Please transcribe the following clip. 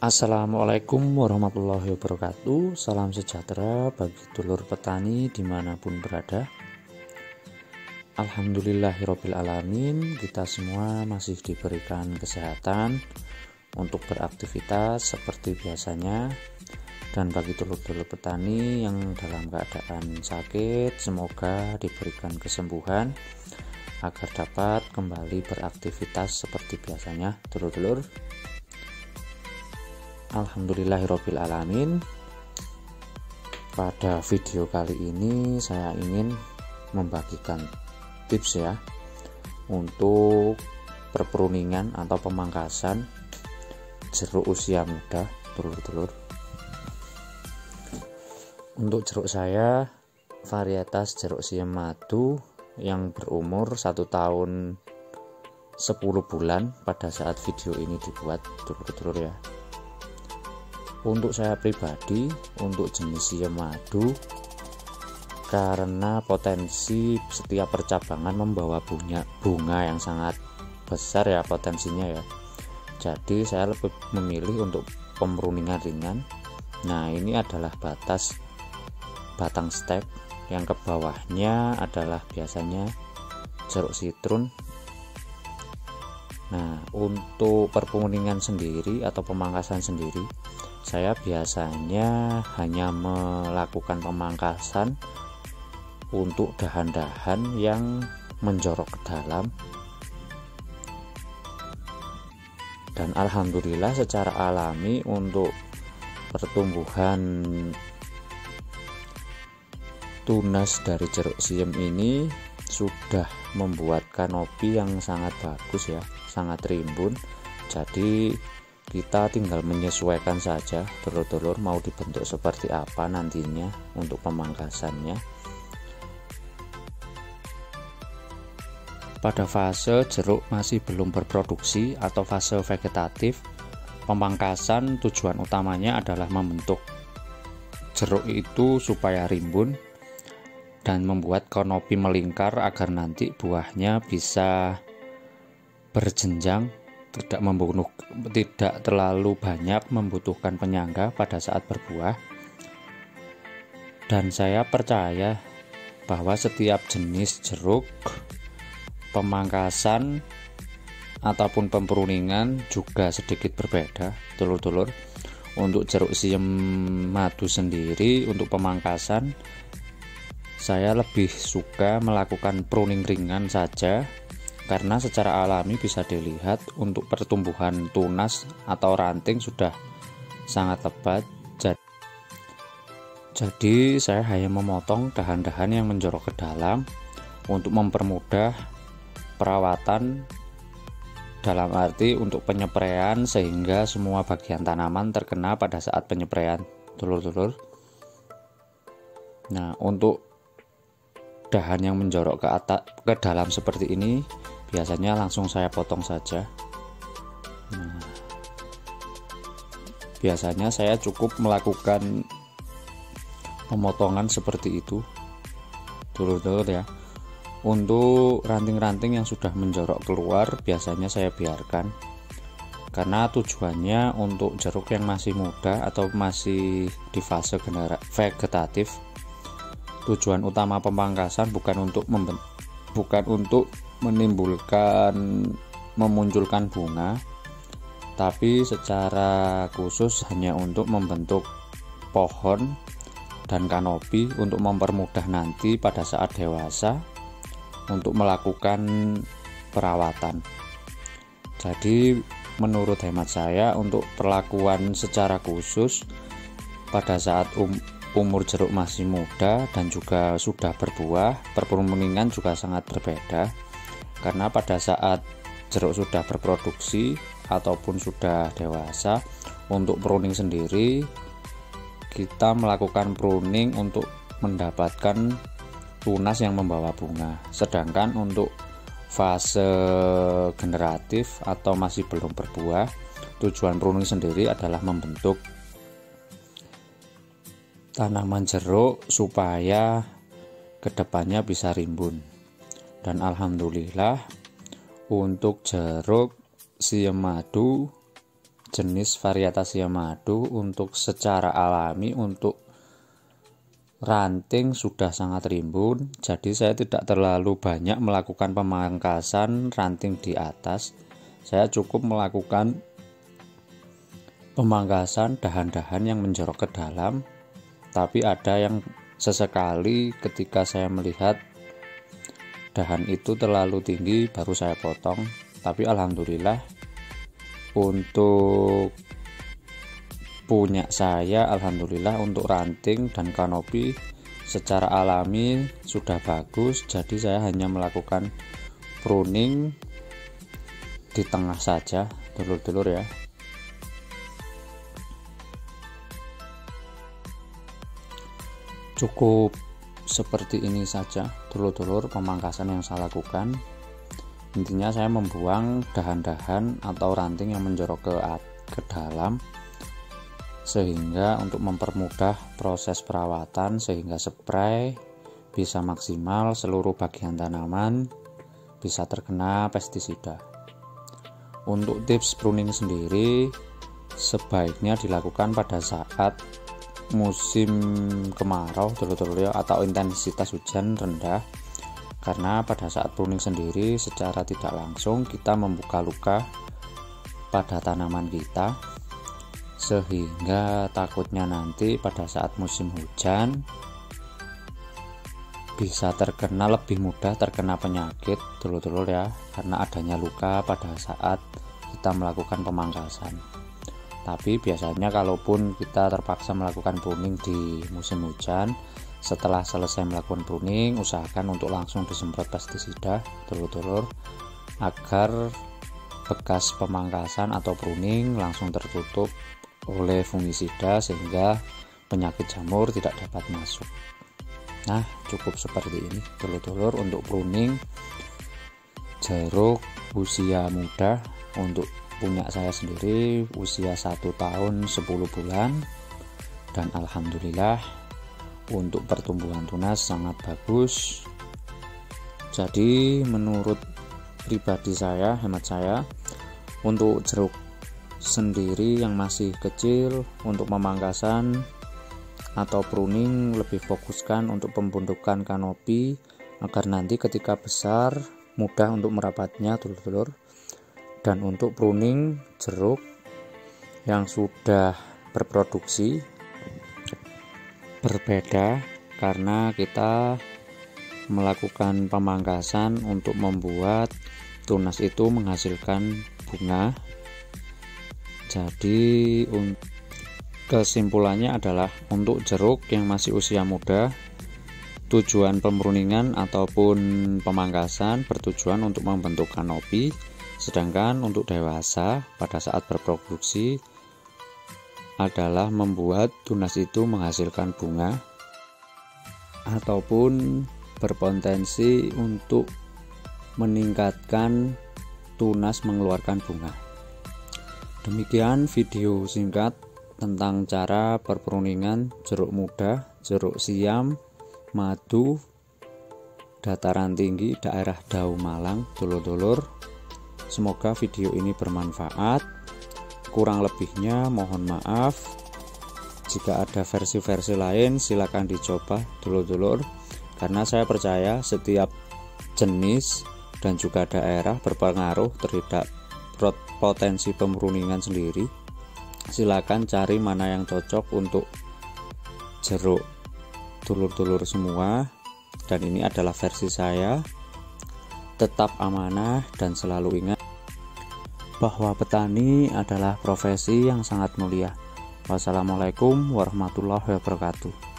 Assalamualaikum warahmatullahi wabarakatuh. Salam sejahtera bagi dulur petani dimanapun berada. Alhamdulillahirabbil alamin, kita semua masih diberikan kesehatan untuk beraktivitas seperti biasanya. Dan bagi dulur-dulur petani yang dalam keadaan sakit, semoga diberikan kesembuhan agar dapat kembali beraktivitas seperti biasanya, dulur-dulur. Alhamdulillahirabbil alamin. Pada video kali ini saya ingin membagikan tips ya untuk perpruningan atau pemangkasan jeruk usia muda, dulur-dulur. Untuk jeruk saya varietas jeruk siem madu yang berumur 1 tahun 10 bulan pada saat video ini dibuat, dulur-dulur ya. Untuk saya pribadi, untuk jenis siem madu, karena potensi setiap percabangan membawa bunga yang sangat besar ya potensinya ya. Jadi saya lebih memilih untuk pemruningan ringan. Nah, ini adalah batang stek, yang ke bawahnya adalah biasanya jeruk sitrun. Nah, untuk perpruningan sendiri atau pemangkasan sendiri, saya biasanya hanya melakukan pemangkasan untuk dahan-dahan yang menjorok ke dalam, dan alhamdulillah secara alami untuk pertumbuhan tunas dari jeruk siem ini sudah membuat kanopi yang sangat bagus ya, sangat rimbun. Jadi kita tinggal menyesuaikan saja, dulur-dulur, mau dibentuk seperti apa nantinya untuk pemangkasannya. Pada fase jeruk masih belum berproduksi atau fase vegetatif, pemangkasan tujuan utamanya adalah membentuk jeruk itu supaya rimbun dan membuat kanopi melingkar agar nanti buahnya bisa berjenjang, tidak terlalu banyak membutuhkan penyangga pada saat berbuah. Dan saya percaya bahwa setiap jenis jeruk, pemangkasan ataupun pempruningan juga sedikit berbeda, dulur-dulur. Untuk jeruk siem madu sendiri, untuk pemangkasan saya lebih suka melakukan pruning ringan saja, karena secara alami bisa dilihat untuk pertumbuhan tunas atau ranting sudah sangat lebat. Jadi saya hanya memotong dahan-dahan yang menjorok ke dalam untuk mempermudah perawatan, dalam arti untuk penyepraian, sehingga semua bagian tanaman terkena pada saat penyepraian, dulur-dulur. Nah, untuk dahan yang menjorok ke dalam seperti ini biasanya langsung saya potong saja. Nah, biasanya saya cukup melakukan pemotongan seperti itu, dulur-dulur ya. Untuk ranting-ranting yang sudah menjorok keluar biasanya saya biarkan, karena tujuannya untuk jeruk yang masih muda atau masih di fase vegetatif. Tujuan utama pemangkasan bukan untuk memunculkan bunga, tapi secara khusus hanya untuk membentuk pohon dan kanopi untuk mempermudah nanti pada saat dewasa untuk melakukan perawatan. Jadi menurut hemat saya, untuk perlakuan secara khusus pada saat umur jeruk masih muda dan juga sudah berbuah, perpruningan juga sangat berbeda. Karena pada saat jeruk sudah berproduksi ataupun sudah dewasa, untuk pruning sendiri kita melakukan pruning untuk mendapatkan tunas yang membawa bunga. Sedangkan untuk fase generatif atau masih belum berbuah, tujuan pruning sendiri adalah membentuk tanaman jeruk supaya kedepannya bisa rimbun. Dan alhamdulillah untuk jeruk siem madu jenis Varietasia madu untuk secara alami untuk ranting sudah sangat rimbun, jadi saya tidak terlalu banyak melakukan pemangkasan ranting di atas. Saya cukup melakukan pemangkasan dahan-dahan yang menjorok ke dalam, tapi ada yang sesekali ketika saya melihat dahan itu terlalu tinggi baru saya potong. Tapi alhamdulillah untuk punya saya, alhamdulillah untuk ranting dan kanopi secara alami sudah bagus, jadi saya hanya melakukan pruning di tengah saja, dulur-dulur ya. Cukup seperti ini saja dulur-dulur pemangkasan yang saya lakukan. Intinya saya membuang dahan-dahan atau ranting yang menjorok ke dalam, sehingga untuk mempermudah proses perawatan, sehingga spray bisa maksimal, seluruh bagian tanaman bisa terkena pestisida. Untuk tips pruning sendiri sebaiknya dilakukan pada saat musim kemarau dulur-dulur ya, atau intensitas hujan rendah, karena pada saat pruning sendiri secara tidak langsung kita membuka luka pada tanaman kita, sehingga takutnya nanti pada saat musim hujan bisa lebih mudah terkena penyakit dulur-dulur ya, karena adanya luka pada saat kita melakukan pemangkasan. Tapi biasanya kalaupun kita terpaksa melakukan pruning di musim hujan, setelah selesai melakukan pruning usahakan untuk langsung disemprot pestisida dulur-dulur, agar bekas pemangkasan atau pruning langsung tertutup oleh fungisida sehingga penyakit jamur tidak dapat masuk. Nah, cukup seperti ini dulur-dulur untuk pruning jeruk usia muda. Untuk punya saya sendiri usia 1 tahun 10 bulan, dan alhamdulillah untuk pertumbuhan tunas sangat bagus. Jadi menurut pribadi saya, hemat saya, untuk jeruk sendiri yang masih kecil untuk pemangkasan atau pruning lebih fokuskan untuk pembentukan kanopi agar nanti ketika besar mudah untuk merapatnya dulur-dulur. Dan untuk pruning jeruk yang sudah berproduksi berbeda, karena kita melakukan pemangkasan untuk membuat tunas itu menghasilkan bunga. Jadi kesimpulannya adalah untuk jeruk yang masih usia muda, tujuan pemruningan ataupun pemangkasan bertujuan untuk membentuk kanopi, sedangkan untuk dewasa pada saat berproduksi adalah membuat tunas itu menghasilkan bunga ataupun berpotensi untuk meningkatkan tunas mengeluarkan bunga. Demikian video singkat tentang cara perpruningan jeruk muda, jeruk siam, madu, dataran tinggi daerah Dau Malang dulur-dulur. Semoga video ini bermanfaat. Kurang lebihnya mohon maaf. Jika ada versi-versi lain silakan dicoba dulur-dulur, karena saya percaya setiap jenis dan juga daerah berpengaruh terhadap potensi pemruningan sendiri. Silakan cari mana yang cocok untuk jeruk dulur-dulur semua, dan ini adalah versi saya. Tetap amanah dan selalu ingat bahwa petani adalah profesi yang sangat mulia. Wassalamualaikum warahmatullahi wabarakatuh.